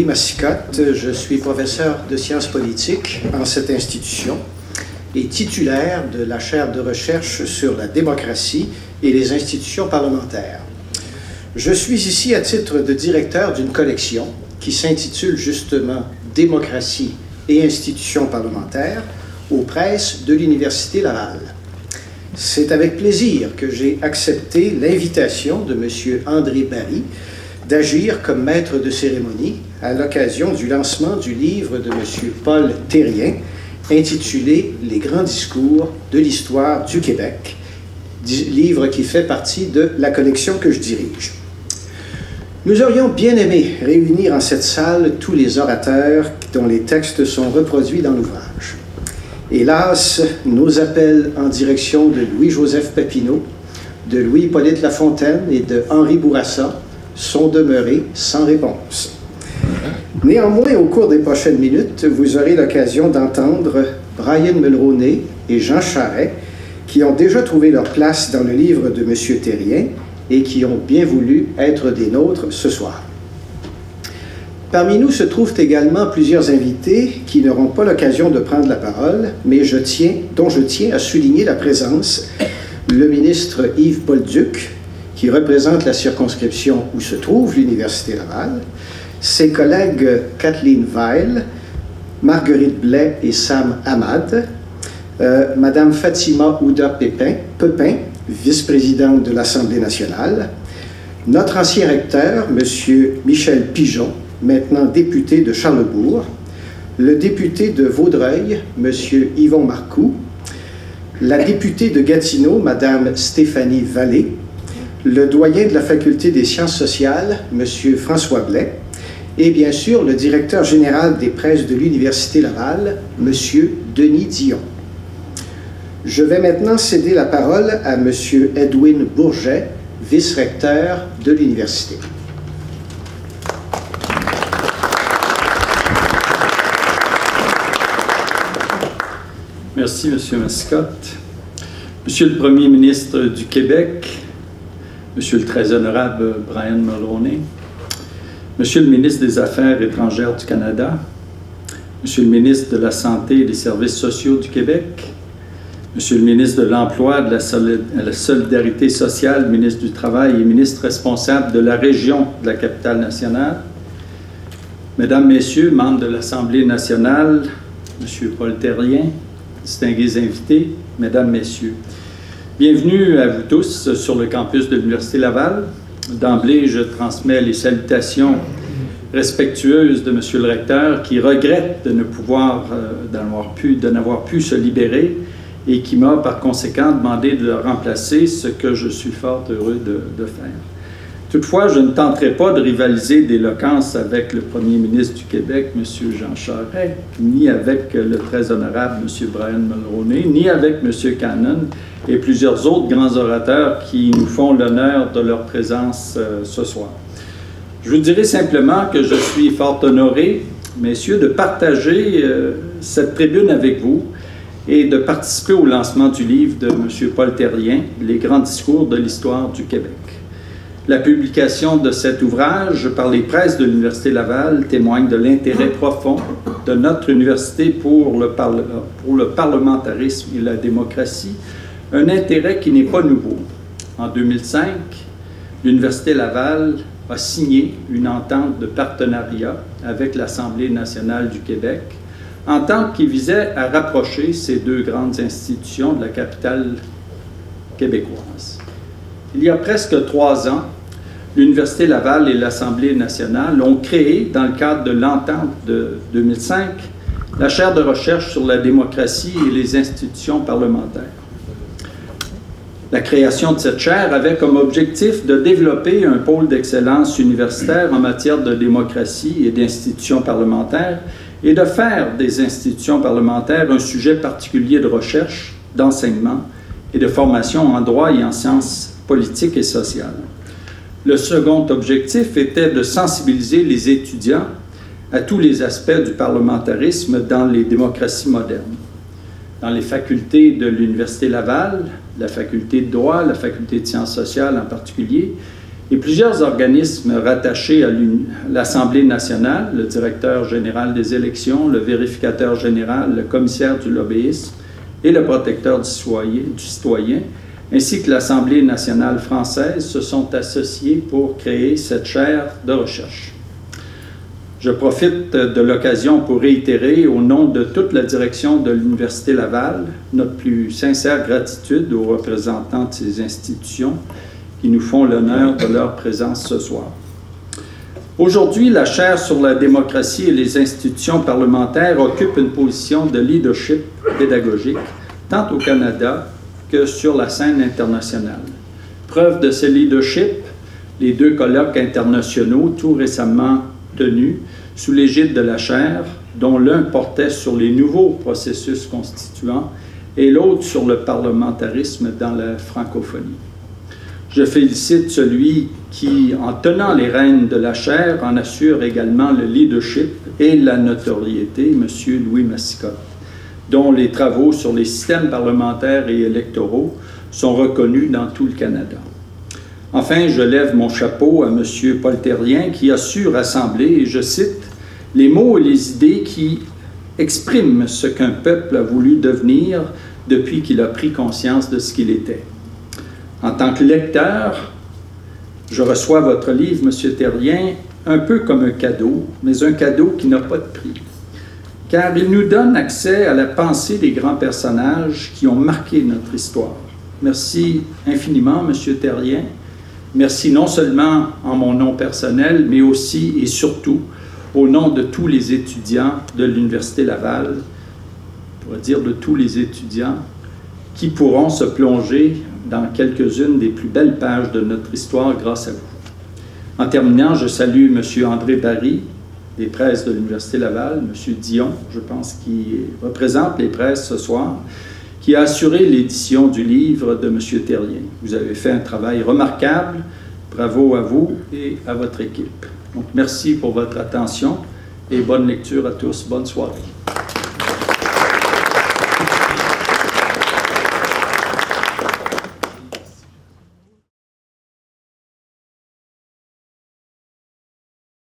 Louis Massicotte, je suis professeur de sciences politiques en cette institution et titulaire de la chaire de recherche sur la démocratie et les institutions parlementaires. Je suis ici à titre de directeur d'une collection qui s'intitule justement « Démocratie et institutions parlementaires » aux presses de l'Université Laval. C'est avec plaisir que j'ai accepté l'invitation de M. André Barry d'agir comme maître de cérémonie à l'occasion du lancement du livre de M. Paul Thérien intitulé « Les grands discours de l'histoire du Québec », livre qui fait partie de la collection que je dirige. Nous aurions bien aimé réunir en cette salle tous les orateurs dont les textes sont reproduits dans l'ouvrage. Hélas, nos appels en direction de Louis-Joseph Papineau, de Louis-Hippolyte Lafontaine et de Henri Bourassa sont demeurés sans réponse. Néanmoins, au cours des prochaines minutes, vous aurez l'occasion d'entendre Brian Mulroney et Jean Charest, qui ont déjà trouvé leur place dans le livre de M. Thérien et qui ont bien voulu être des nôtres ce soir. Parmi nous se trouvent également plusieurs invités qui n'auront pas l'occasion de prendre la parole, mais dont je tiens à souligner la présence. Le ministre Yves Bolduc, qui représente la circonscription où se trouve l'Université Laval, ses collègues Kathleen Weil, Marguerite Blais et Sam Ahmad, Madame Fatima Ouda Pepin, vice-présidente de l'Assemblée nationale, notre ancien recteur, M. Michel Pigeon, maintenant député de Charlesbourg, le député de Vaudreuil, M. Yvon Marcoux, la députée de Gatineau, Mme Stéphanie Vallée, le doyen de la Faculté des sciences sociales, M. François Blais, et bien sûr le directeur général des presses de l'Université Laval, M. Denis Dion. Je vais maintenant céder la parole à M. Edwin Bourget, vice-recteur de l'Université. Merci, M. Massicotte. Monsieur le Premier ministre du Québec, Monsieur le Très honorable Brian Mulroney, Monsieur le ministre des Affaires étrangères du Canada, Monsieur le ministre de la Santé et des Services sociaux du Québec, Monsieur le ministre de l'Emploi, de la Solidarité sociale, ministre du Travail et ministre responsable de la région de la Capitale-Nationale, Mesdames, Messieurs, membres de l'Assemblée nationale, Monsieur Paul Thérien, distingués invités, Mesdames, Messieurs. Bienvenue à vous tous sur le campus de l'Université Laval. D'emblée, je transmets les salutations respectueuses de Monsieur le recteur qui regrette de n'avoir pu se libérer et qui m'a par conséquent demandé de le remplacer, ce que je suis fort heureux de faire. Toutefois, je ne tenterai pas de rivaliser d'éloquence avec le Premier ministre du Québec, M. Jean Charest, ni avec le très honorable M. Brian Mulroney, ni avec M. Cannon et plusieurs autres grands orateurs qui nous font l'honneur de leur présence ce soir. Je vous dirai simplement que je suis fort honoré, messieurs, de partager cette tribune avec vous et de participer au lancement du livre de M. Paul Thérien, « Les grands discours de l'histoire du Québec ». La publication de cet ouvrage par les presses de l'Université Laval témoigne de l'intérêt profond de notre université pour le parlementarisme et la démocratie, un intérêt qui n'est pas nouveau. En 2005, l'Université Laval a signé une entente de partenariat avec l'Assemblée nationale du Québec, entente qui visait à rapprocher ces deux grandes institutions de la capitale québécoise. Il y a presque 3 ans, l'Université Laval et l'Assemblée nationale ont créé, dans le cadre de l'entente de 2005, la chaire de recherche sur la démocratie et les institutions parlementaires. La création de cette chaire avait comme objectif de développer un pôle d'excellence universitaire en matière de démocratie et d'institutions parlementaires et de faire des institutions parlementaires un sujet particulier de recherche, d'enseignement et de formation en droit et en sciences politiques et sociales. Le second objectif était de sensibiliser les étudiants à tous les aspects du parlementarisme dans les démocraties modernes. Dans les facultés de l'Université Laval, la faculté de droit, la faculté de sciences sociales en particulier, et plusieurs organismes rattachés à l'Assemblée nationale, le directeur général des élections, le vérificateur général, le commissaire du lobbyisme et le protecteur du citoyen, ainsi que l'Assemblée nationale française se sont associés pour créer cette chaire de recherche. Je profite de l'occasion pour réitérer, au nom de toute la direction de l'Université Laval, notre plus sincère gratitude aux représentants de ces institutions qui nous font l'honneur de leur présence ce soir. Aujourd'hui, la chaire sur la démocratie et les institutions parlementaires occupe une position de leadership pédagogique, tant au Canada que sur la scène internationale. Preuve de ce leadership, les 2 colloques internationaux tout récemment tenus sous l'égide de la chaire, dont l'un portait sur les nouveaux processus constituants et l'autre sur le parlementarisme dans la francophonie. Je félicite celui qui, en tenant les rênes de la chaire, en assure également le leadership et la notoriété, M. Louis Massicotte, dont les travaux sur les systèmes parlementaires et électoraux sont reconnus dans tout le Canada. Enfin, je lève mon chapeau à M. Paul Terrien qui a su rassembler, et je cite, les mots et les idées qui expriment ce qu'un peuple a voulu devenir depuis qu'il a pris conscience de ce qu'il était. En tant que lecteur, je reçois votre livre, M. Terrien, un peu comme un cadeau, mais un cadeau qui n'a pas de prix, car il nous donne accès à la pensée des grands personnages qui ont marqué notre histoire. Merci infiniment, M. Terrien. Merci non seulement en mon nom personnel, mais aussi et surtout au nom de tous les étudiants de l'Université Laval, on pourrait dire de tous les étudiants qui pourront se plonger dans quelques-unes des plus belles pages de notre histoire grâce à vous. En terminant, je salue M. André Barry, des presses de l'Université Laval, M. Dion, je pense, qui représente les presses ce soir, qui a assuré l'édition du livre de M. Terrien. Vous avez fait un travail remarquable. Bravo à vous et à votre équipe. Donc, merci pour votre attention et bonne lecture à tous. Bonne soirée.